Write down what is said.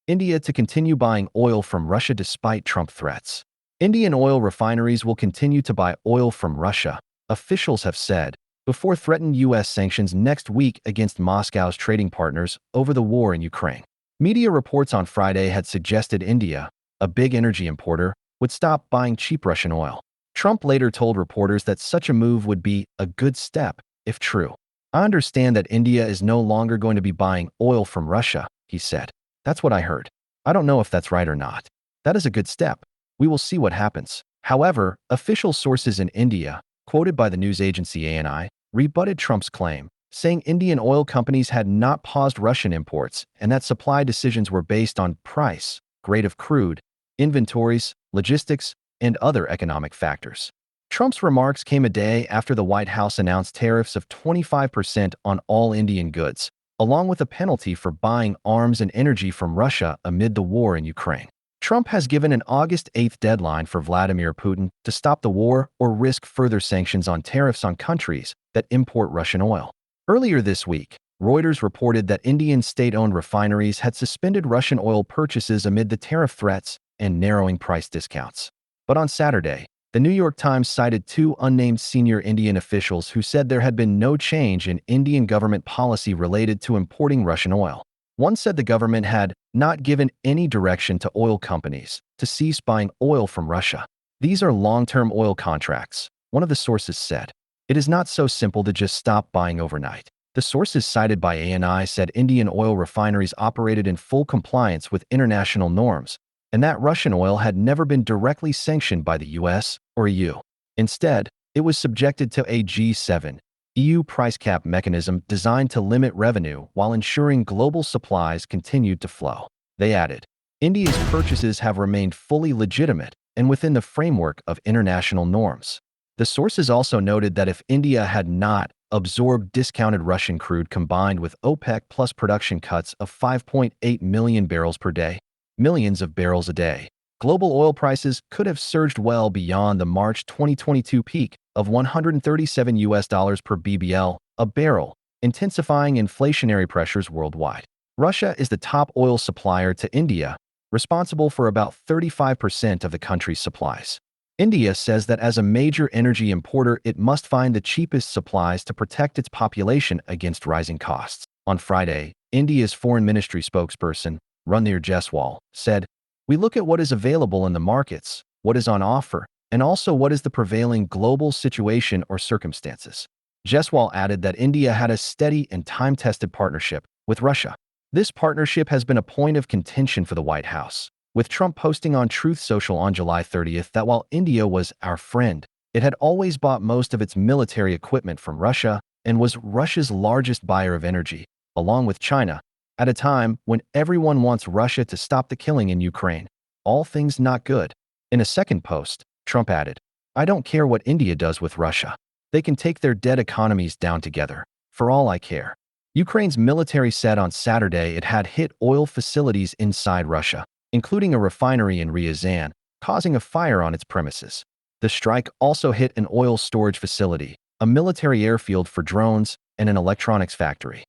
India to continue buying oil from Russia despite Trump threats. Indian oil refineries will continue to buy oil from Russia, officials have said, before threatening U.S. sanctions next week against Moscow's trading partners over the war in Ukraine. Media reports on Friday had suggested India, a big energy importer, would stop buying cheap Russian oil. Trump later told reporters that such a move would be a good step, if true. I understand that India is no longer going to be buying oil from Russia, he said. That's what I heard. I don't know if that's right or not. That is a good step. We will see what happens. However, official sources in India, quoted by the news agency ANI, rebutted Trump's claim, saying Indian oil companies had not paused Russian imports and that supply decisions were based on price, grade of crude, inventories, logistics, and other economic factors. Trump's remarks came a day after the White House announced tariffs of 25% on all Indian goods, along with a penalty for buying arms and energy from Russia amid the war in Ukraine. Trump has given an August 8th deadline for Vladimir Putin to stop the war or risk further sanctions on tariffs on countries that import Russian oil. Earlier this week, Reuters reported that Indian state-owned refineries had suspended Russian oil purchases amid the tariff threats and narrowing price discounts. But on Saturday, the New York Times cited two unnamed senior Indian officials who said there had been no change in Indian government policy related to importing Russian oil. One said the government had not given any direction to oil companies to cease buying oil from Russia. These are long-term oil contracts, one of the sources said. It is not so simple to just stop buying overnight. The sources cited by ANI said Indian oil refineries operated in full compliance with international norms, and that Russian oil had never been directly sanctioned by the U.S. or EU. Instead, it was subjected to a G7 EU price cap mechanism designed to limit revenue while ensuring global supplies continued to flow. They added, India's purchases have remained fully legitimate and within the framework of international norms. The sources also noted that if India had not absorbed discounted Russian crude combined with OPEC plus production cuts of 5.8 million barrels per day, millions of barrels a day, global oil prices could have surged well beyond the March 2022 peak of $137 per BBL a barrel, intensifying inflationary pressures worldwide. Russia is the top oil supplier to India, responsible for about 35% of the country's supplies. India says that as a major energy importer, it must find the cheapest supplies to protect its population against rising costs. On Friday, India's foreign ministry spokesperson, Ranveer Jaiswal, said, "We look at what is available in the markets, what is on offer, and also what is the prevailing global situation or circumstances." Jaiswal added that India had a steady and time-tested partnership with Russia. This partnership has been a point of contention for the White House, with Trump posting on Truth Social on July 30th that while India was our friend, it had always bought most of its military equipment from Russia and was Russia's largest buyer of energy, along with China, at a time when everyone wants Russia to stop the killing in Ukraine. All things not good. In a second post, Trump added, "I don't care what India does with Russia. They can take their dead economies down together, for all I care." Ukraine's military said on Saturday it had hit oil facilities inside Russia, including a refinery in Ryazan, causing a fire on its premises. The strike also hit an oil storage facility, a military airfield for drones, and an electronics factory.